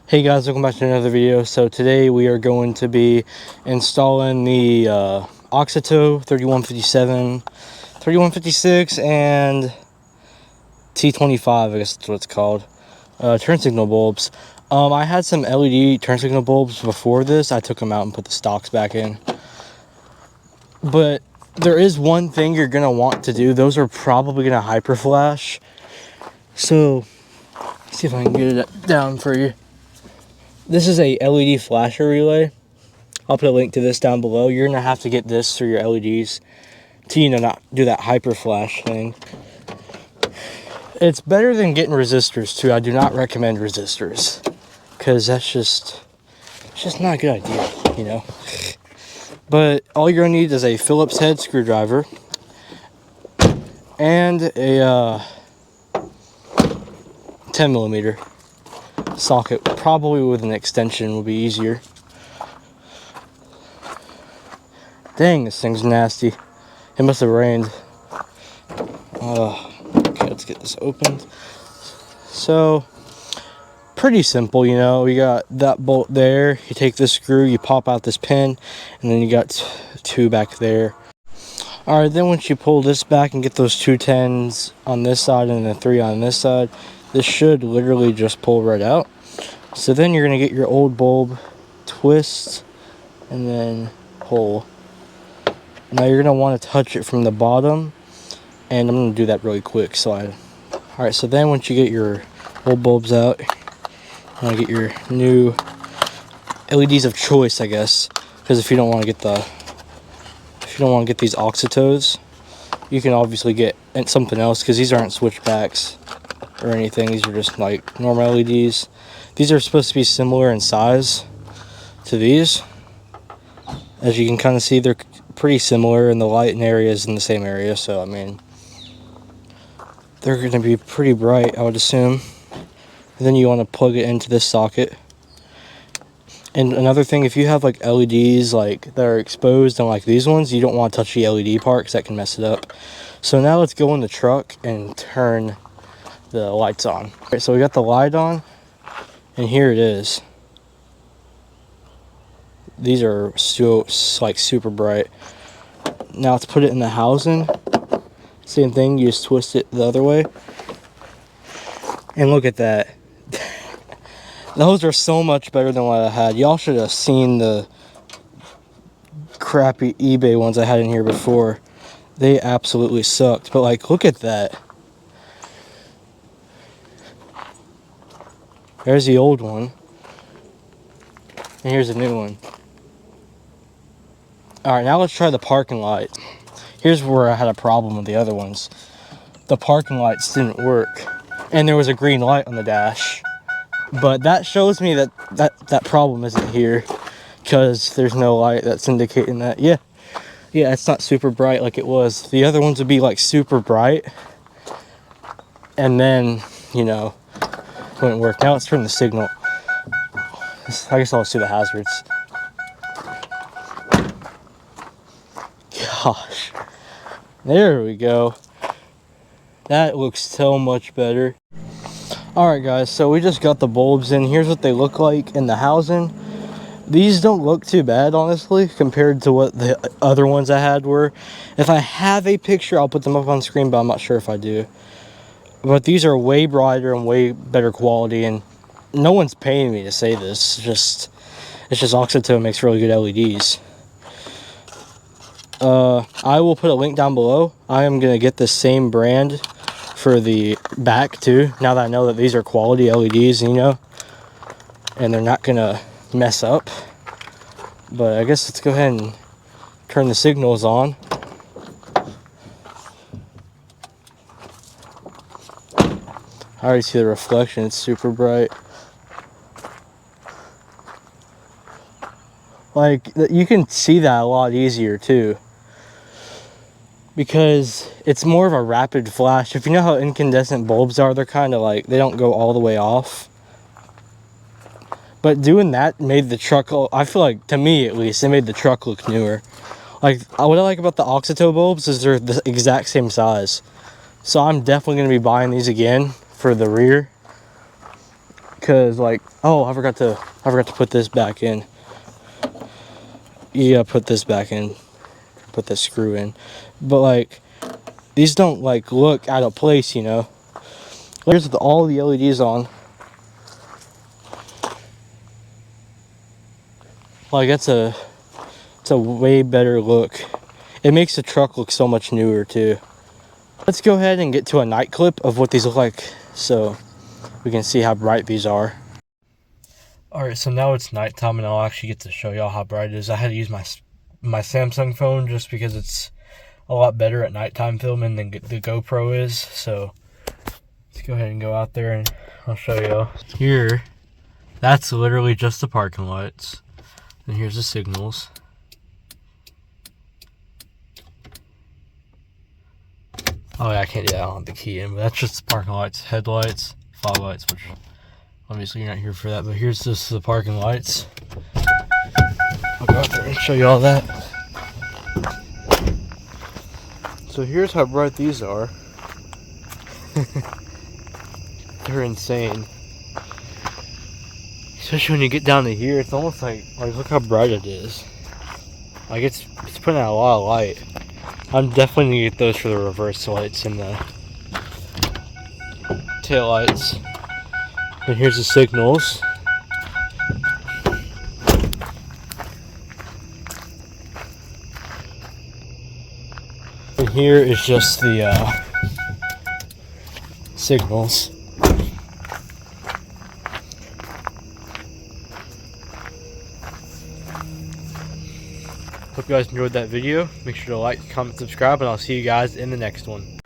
Hey guys, welcome back to another video. So today we are going to be installing the AUXITO 3157, 3156, and T25, I guess that's what it's called, turn signal bulbs. I had some LED turn signal bulbs before this. I took them out and put the stocks back in. But there is one thing you're going to want to do. Those are probably going to hyper flash. So, let's see if I can get it down for you. This is a LED flasher relay. I'll put a link to this down below. You're gonna have to get this for your LEDs to, not do that hyper flash thing. It's better than getting resistors too. I do not recommend resistors because it's just not a good idea, But all you're gonna need is a Phillips head screwdriver and a 10mm socket. Probably with an extension will be easier. Dang, this thing's nasty. It must have rained. Okay, let's get this opened. So, pretty simple, We got that bolt there. You take this screw, you pop out this pin, and then you got two back there. Alright, then once you pull this back and get those two 10s on this side and the 3 on this side, this should literally just pull right out. So then you're going to get your old bulb, twist, and then pull. Now you're going to want to touch it from the bottom, and I'm going to do that really quick. Alright, so then once you get your old bulbs out, you're going to get your new LEDs of choice, I guess. Because if you don't want to get these AUXITOs, you can obviously get something else, because these aren't switchbacks or anything. These are just like normal LEDs. These are supposed to be similar in size to these. As you can kind of see, they're pretty similar, and the light in area is in the same area, so I mean, they're going to be pretty bright, I would assume. And then you want to plug it into this socket. And another thing, if you have like LEDs like that are exposed and like these ones, you don't want to touch the LED part because that can mess it up. So now let's go in the truck and turn the lights on. Alright, so we got the light on, and here it is. These are so super bright. Now let's put it in the housing. Same thing, you just twist it the other way. And look at that. Those are so much better than what I had. Y'all should have seen the crappy eBay ones I had in here before. They absolutely sucked. But like, look at that. There's the old one. And here's a new one. Alright, now let's try the parking light. Here's where I had a problem with the other ones. The parking lights didn't work. And there was a green light on the dash. But that shows me that problem isn't here. Because there's no light that's indicating that. Yeah, it's not super bright like it was. The other ones would be like super bright. And then, wouldn't work. Now let's turn the signal. I guess I'll see the hazards. Gosh. There we go. That looks so much better. Alright guys, so we just got the bulbs in. Here's what they look like in the housing. These don't look too bad, honestly, compared to what the other ones I had were. If I have a picture, I'll put them up on screen, but I'm not sure if I do. But these are way brighter and way better quality, and no one's paying me to say this. It's just AUXITO makes really good LEDs. I will put a link down below. I am going to get the same brand for the back too, now that I know that these are quality LEDs, and they're not going to mess up. But I guess let's go ahead and turn the signals on. I already see the reflection, it's super bright. Like, you can see that a lot easier too, because it's more of a rapid flash. If you know how incandescent bulbs are, they're kind of like, they don't go all the way off. But doing that made the truck, I feel like, to me at least, it made the truck look newer. Like, what I like about the AUXITO bulbs is they're the exact same size. So I'm definitely going to be buying these again for the rear. Cause like, oh, I forgot to put this back in. You gotta put this back in, put this screw in. But like, these don't like look out of place, you know. Here's with all the LEDs on. Like it's a way better look. It makes the truck look so much newer too. Let's go ahead and get to a night clip of what these look like so we can see how bright these are. Alright, so now it's nighttime and I'll actually get to show y'all how bright it is. I had to use my Samsung phone just because it's a lot better at nighttime filming than the GoPro is. So let's go ahead and go out there and I'll show y'all. Here, that's literally just the parking lights. And here's the signals. Oh yeah, I can't do that. I don't have the key in, but that's just the parking lights, headlights, fog lights, which obviously you're not here for that, but here's just the parking lights. I'll go out there and show you all that. So here's how bright these are. They're insane. Especially when you get down to here, it's almost like look how bright it is. Like it's putting out a lot of light. I'm definitely gonna get those for the reverse lights and the tail lights. And here's the signals. And here is just the signals. Hope you guys enjoyed that video. Make sure to like, comment, subscribe, and I'll see you guys in the next one.